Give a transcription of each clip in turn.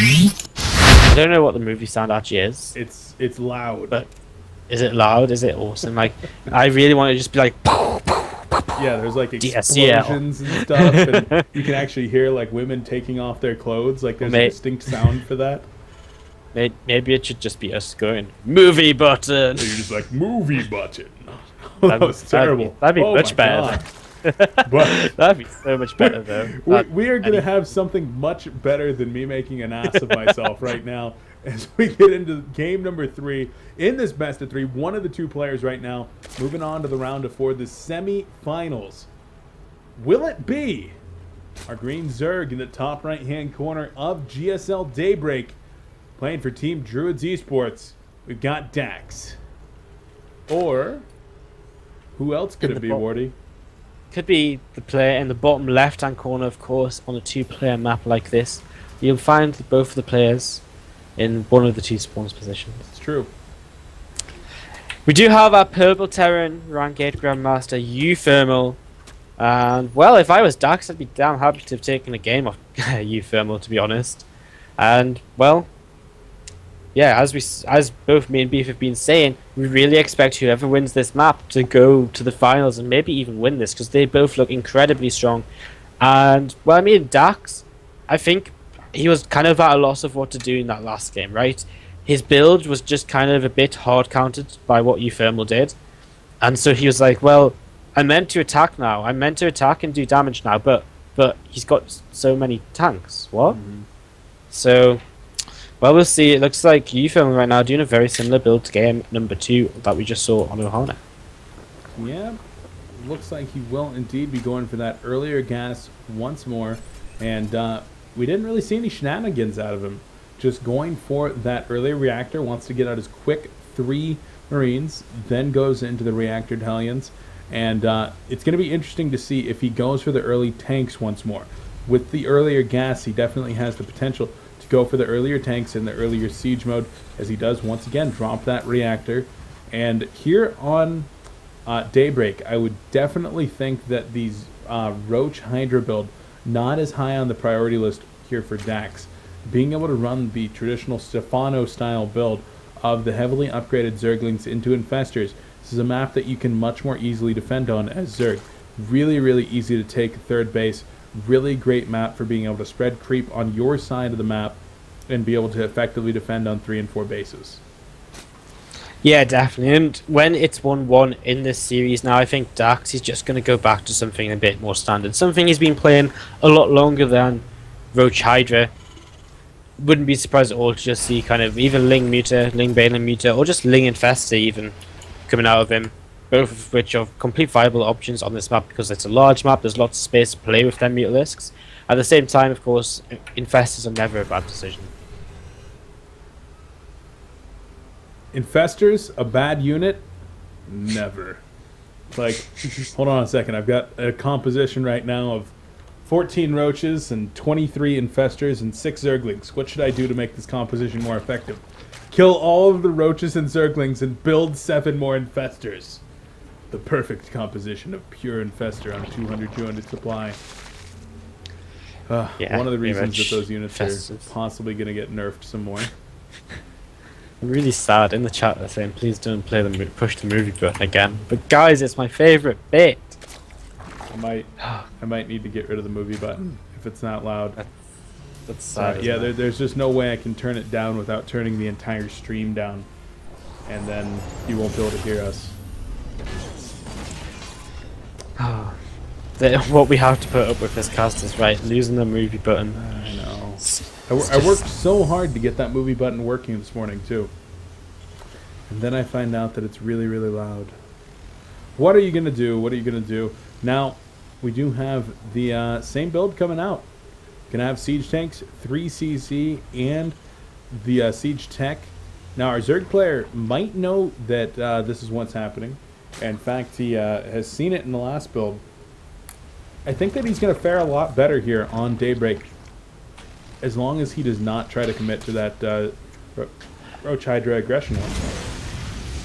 I don't know what the movie sound actually is. It's loud. But is it loud? Is it awesome? Like, I really want to just be like, yeah, there's like DSCL. explosions and stuff, and you can actually hear like women taking off their clothes. Like there's a distinct sound for that. Maybe it should just be us going movie button. So you're just like movie button. That was terrible. That'd be much better. But that'd be so much better though. We are gonna have something much better than me making an ass of myself right now as we get into game number 3 in this best of 3. One of the two players right now moving on to the round of 4, the semi-finals. Will it be our green Zerg in the top right hand corner of GSL Daybreak playing for Team Druids Esports? We've got Dax. Or who else could it be, Wardy? Could be the player in the bottom left-hand corner, of course, on a 2-player map like this. You'll find both of the players in one of the 2 spawns positions. It's true. We do have our Purple Terran Rank 8 Grandmaster uThermal. And, well, if I was Dax, I'd be damn happy to have taken a game off uThermal, to be honest. And, well, yeah, as both me and Beef have been saying, we really expect whoever wins this map to go to the finals and maybe even win this, because they both look incredibly strong. And, well, I mean, Dax, I think he was kind of at a loss of what to do in that last game, right? His build was just kind of a bit hard countered by what uThermal did. And so he was like, well, I'm meant to attack now. I'm meant to attack and do damage now, but he's got so many tanks. What? So... well, we'll see. It looks like uThermal right now doing a very similar build to game number 2 that we just saw on Ohana. Yeah, looks like he will indeed be going for that earlier gas once more. And we didn't really see any shenanigans out of him. Just going for that earlier reactor, wants to get out his quick 3 Marines, then goes into the reactor Hellions. And it's going to be interesting to see if he goes for the early tanks once more. With the earlier gas, he definitely has the potential go for the earlier tanks in the earlier siege mode, as he does once again drop that reactor. And here on Daybreak, I would definitely think that these Roach Hydra build not as high on the priority list here for Dax. Being able to run the traditional Stefano style build of the heavily upgraded Zerglings into Infestors. This is a map that you can much more easily defend on as Zerg. Really easy to take third base. Really great map for being able to spread creep on your side of the map and be able to effectively defend on 3 and 4 bases. Yeah, definitely. And when it's 1-1 in this series now, I think Dax is just going to go back to something a bit more standard. Something he's been playing a lot longer than Roach Hydra. Wouldn't be surprised at all to just see kind of either Ling Muta, Ling Balin Muta, or just Ling Infester even coming out of him. Both of which are complete viable options on this map because it's a large map, there's lots of space to play with them Mutalisks. At the same time, of course, Infestors are never a bad decision. Infestors, a bad unit? Never. Like, hold on a second, I've got a composition right now of 14 Roaches and 23 Infestors and 6 Zerglings. What should I do to make this composition more effective? Kill all of the Roaches and Zerglings and build 7 more Infestors. The perfect composition of pure Infestor on 200 supply. Yeah, one of the reasons that those units are possibly going to get nerfed some more. I'm really sad in the chat they're saying please don't play the push the movie button again. But guys, it's my favourite bit. I might need to get rid of the movie button if it's not loud. That's sad. Yeah, there's just no way I can turn it down without turning the entire stream down, and then you won't be able to hear us. What we have to put up with this cast is right, losing the movie button. I know. I worked so hard to get that movie button working this morning too, and then I find out that it's really loud. What are you gonna do? What are you gonna do? Now, we do have the same build coming out. Gonna have Siege Tanks, 3 CC, and the Siege Tech. Now, our Zerg player might know that this is what's happening. In fact, he has seen it in the last build. I think that he's going to fare a lot better here on Daybreak, as long as he does not try to commit to that Roach Hydra aggression one.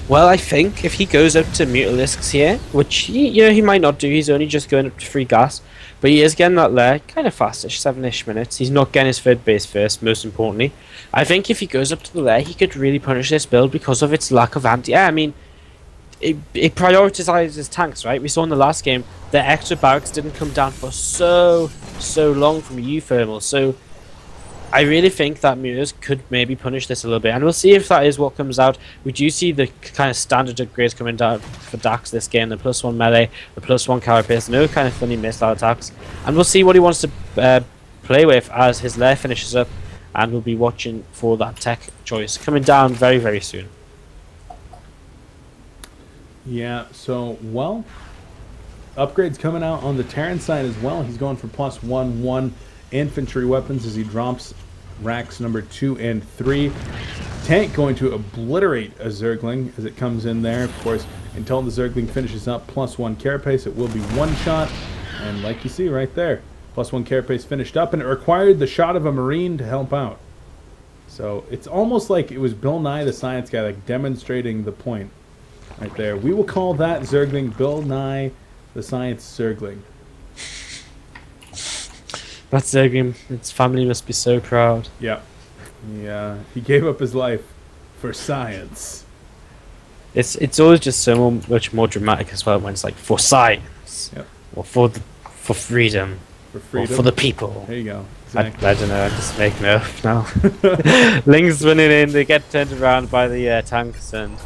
Well, I think if he goes up to Mutalisks here, which he might not do, he's only just going up to free gas, but he is getting that lair kind of fastish, 7-ish minutes. He's not getting his third base first, most importantly. I think if he goes up to the lair, he could really punish this build because of its lack of anti-air. I mean, it prioritizes tanks, right? We saw in the last game the extra barracks didn't come down for so long from uThermal, so I really think that Mutas could maybe punish this a little bit, and we'll see if that is what comes out. We do see the kind of standard upgrades coming down for Daax this game, the +1 melee, the +1 carapace, no kind of funny missile attacks, and we'll see what he wants to play with as his lair finishes up, and we'll be watching for that tech choice coming down very soon. Yeah, so, well, upgrades coming out on the Terran side as well. He's going for +1 infantry weapons as he drops racks number 2 and 3. Tank going to obliterate a Zergling as it comes in there. Of course, until the Zergling finishes up, +1 carapace, it will be one shot. And like you see right there, +1 carapace finished up, and it required the shot of a Marine to help out. So it's almost like it was Bill Nye the Science Guy, like demonstrating the point right there. We will call that Zergling Bill Nye the Science Zergling. That Zergling, its family must be so proud. Yeah. Yeah. He gave up his life for science. It's always just so much more dramatic as well when it's like for science, yep. Or for freedom, for freedom, or for the people. There you go. Exactly. I don't know. I'm just making it up now. Ling's running in. They get turned around by the tanks, and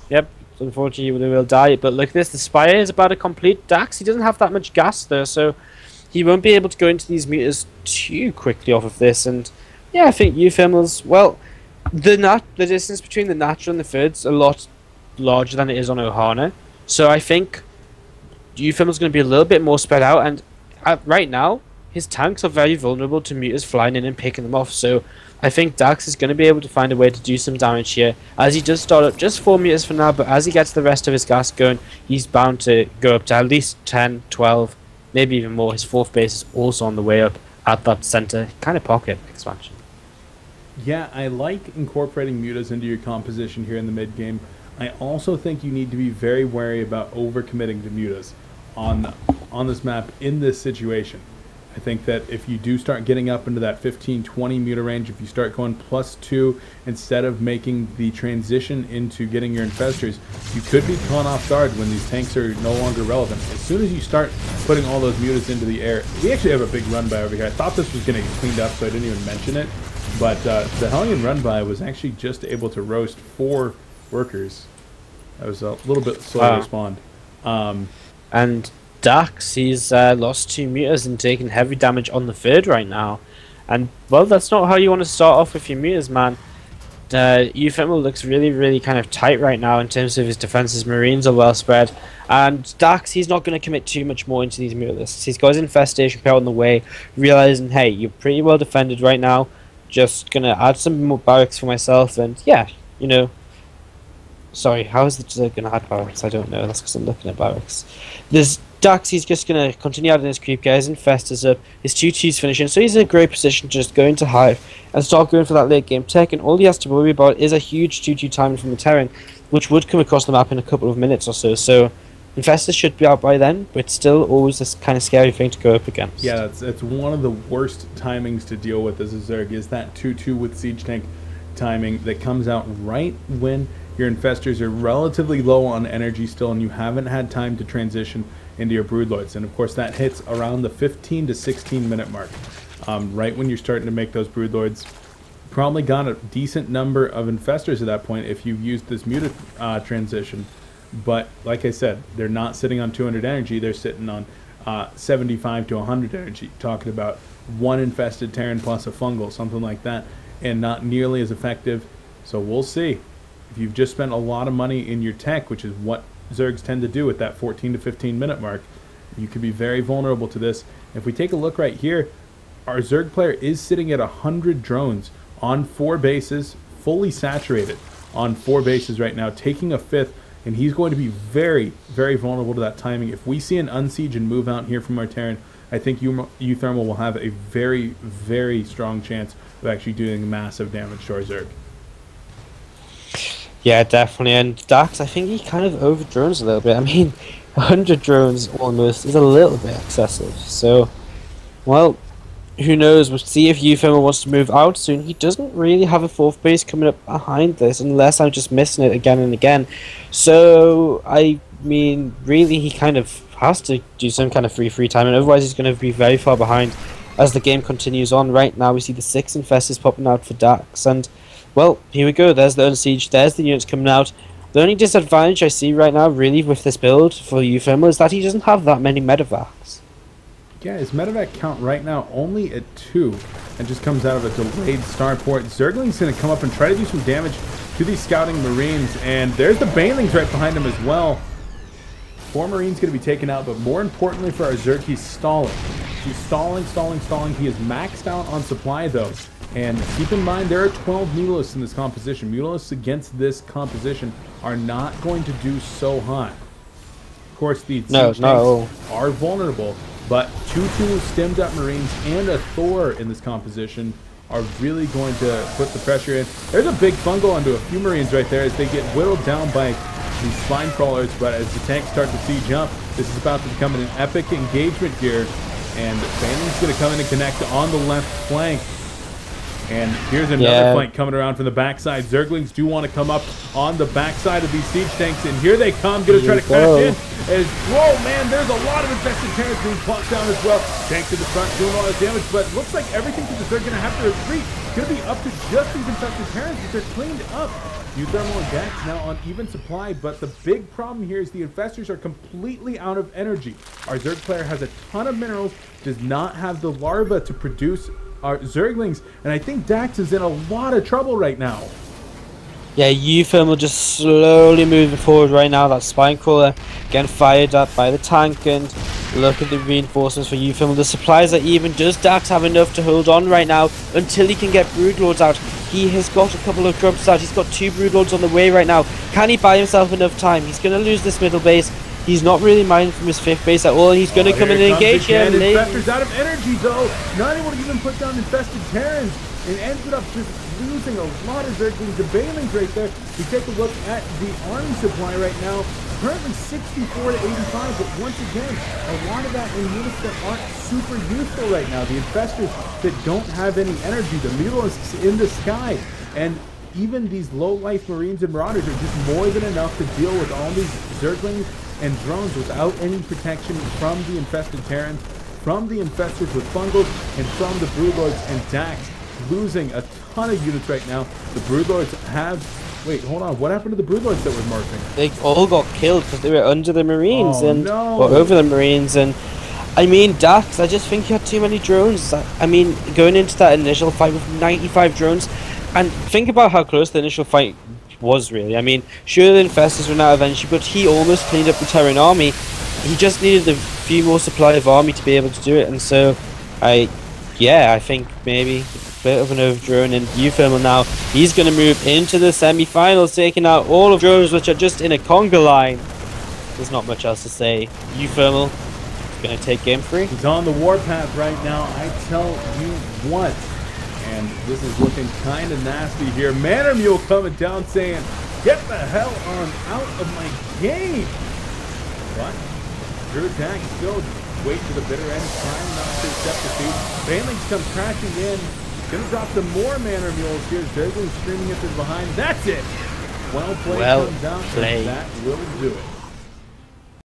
yep, unfortunately they will die. But look at this. The Spire is about to complete. Daax, he doesn't have that much gas though, so he won't be able to go into these meters too quickly off of this. And yeah, I think uThermal's, well, the distance between the natural and the third's a lot larger than it is on Ohana. So I think uThermal's going to be a little bit more spread out, and right now his tanks are very vulnerable to meters flying in and picking them off. So I think Daax is going to be able to find a way to do some damage here, as he does start up just 4 meters for now, but as he gets the rest of his gas going, he's bound to go up to at least 10, 12, maybe even more. His 4th base is also on the way up at that center kind of pocket expansion. Yeah, I like incorporating mutas into your composition here in the mid game. I also think you need to be very wary about overcommitting to mutas on this map in this situation. I think that if you do start getting up into that 15-20 muta range, if you start going +2 instead of making the transition into getting your infestors, you could be caught off guard when these tanks are no longer relevant. As soon as you start putting all those mutas into the air, we actually have a big run by over here. I thought this was going to get cleaned up, so I didn't even mention it. But the Hellion run by was actually just able to roast 4 workers. That was a little bit slow to respond. And Daax, he's lost 2 meters and taking heavy damage on the 3rd right now. And, well, that's not how you want to start off with your meters, man. uThermal looks really kind of tight right now in terms of his defenses. Marines are well spread. And Daax, he's not going to commit too much more into these mutalists. He's got his infestation pair on the way, realizing, hey, you're pretty well defended right now. Just going to add some more barracks for myself. And, yeah, you know. Sorry, how is it going to add barracks? I don't know. That's because I'm looking at barracks. There's Daax, he's just going to continue adding his creep guys, infestors up, his 2-2's finishing, so he's in a great position to just go into Hive and start going for that late game tech, and all he has to worry about is a huge 2-2 timing from the Terran, which would come across the map in a couple of minutes or so. So infestors should be out by then, but still always this kind of scary thing to go up against. Yeah, that's one of the worst timings to deal with as a Zerg, is that 2-2 with siege tank timing that comes out right when your infestors are relatively low on energy still, and you haven't had time to transition into your broodlords. And of course that hits around the 15 to 16 minute mark, right when you're starting to make those broodlords. Probably got a decent number of infestors at that point if you've used this muta transition, but like I said, they're not sitting on 200 energy, they're sitting on 75 to 100 energy, talking about 1 infested Terran plus a fungal, something like that, and not nearly as effective. So we'll see. If you've just spent a lot of money in your tech, which is what Zergs tend to do at that 14 to 15 minute mark, you could be very vulnerable to this. If we take a look right here, our Zerg player is sitting at 100 drones on 4 bases, fully saturated on 4 bases right now, taking a 5th, and he's going to be very vulnerable to that timing. If we see an unsiege and move out here from our Terran, I think uThermal will have a very strong chance of actually doing massive damage to our Zerg. Yeah, definitely. And Dax, I think he kind of over drones a little bit. I mean, 100 drones almost is a little bit excessive. So, well, who knows? We'll see if uThermal wants to move out soon. He doesn't really have a fourth base coming up behind this, unless I'm just missing it again and again. So, I mean, really, he kind of has to do some kind of free time, and otherwise he's going to be very far behind as the game continues on. Right now, we see the 6 infestors popping out for Dax, and well, here we go. There's the Unsiege. There's the units coming out. The only disadvantage I see right now, really, with this build for uThermal is that he doesn't have that many medevacs. Yeah, his medevac count right now only at 2, and just comes out of a delayed starport. Zergling's going to come up and try to do some damage to these scouting Marines, and there's the Banelings right behind him as well. 4 Marines going to be taken out, but more importantly for our Zerg, he's stalling. He's stalling. He is maxed out on supply, though. And keep in mind, there are 12 Mutalisks in this composition. Mutalisks against this composition are not going to do so hot. Of course, the siege tanks are vulnerable, but 2 stemmed up Marines and a Thor in this composition are really going to put the pressure in. There's a big fungal onto a few Marines right there as they get whittled down by these spine crawlers, but as the tanks start to siege up, this is about to become an epic engagement here, and Baneling's going to come in and connect on the left flank. And here's another flank coming around from the backside. Zerglings do want to come up on the backside of these siege tanks, and here they come, going to try to crash in. As, whoa, man, there's a lot of infested Terrans being plucked down as well. Tanks in the front doing a lot of damage, but looks like everything to the Zerg going to have to retreat. Going to be up to just these infested Terrans, but they're cleaned up. uThermal and Dax now on even supply, but the big problem here is the infestors are completely out of energy. Our Zerg player has a ton of minerals, does not have the larva to produce our Zerglings, and I think Dax is in a lot of trouble right now. Yeah, uThermal just slowly moving forward right now. That spine crawler getting fired up by the tank, and look at the reinforcements for uThermal. The supplies are even. Does Dax have enough to hold on right now until he can get Broodlords out? He has got a couple of grubs out. He's got 2 Broodlords on the way right now. Can he buy himself enough time? He's going to lose this middle base. He's not really minding from his 5th base at all, and he's going to come in and engage here. Infestor's out of energy, though. Not able to even put down infested Terrans, and ended up just losing a lot of Zerglings and Banelings right there. We take a look at the army supply right now. Currently 64 to 85, but once again, a lot of that in units that aren't super useful right now. The infestors that don't have any energy, the Mutalisks in the sky, and even these low-life Marines and Marauders are just more than enough to deal with all these Zerglings and drones without any protection from the infested Terrans, from the infestors with fungals, and from the Broodlords and Dax. Losing a ton of units right now. The Broodlords have... Wait, hold on. What happened to the Broodlords that were marching? They all got killed because they were under the Marines or over the Marines. And I mean, Dax, I just think he had too many drones. I mean, going into that initial fight with 95 drones, and think about how close the initial fight was, really. I mean, sure, the infestors were out eventually, but he almost cleaned up the Terran army. He just needed a few more supply of army to be able to do it, and so I think maybe a bit of an overdrone. And uThermal now, he's going to move into the semi-finals, taking out all of drones which are just in a conga line. There's not much else to say. uThermal is going to take game 3. He's on the warpath right now, I tell you what. And this is looking kind of nasty here. Manor Mule coming down saying, get the hell on out of my game. But DruidzDaax still wait to the bitter end, trying not to accept defeat. Banelings come crashing in. Gonna drop some more Manor Mules here. Zerglings screaming at them behind. That's it. Well played comes out, and that will do it.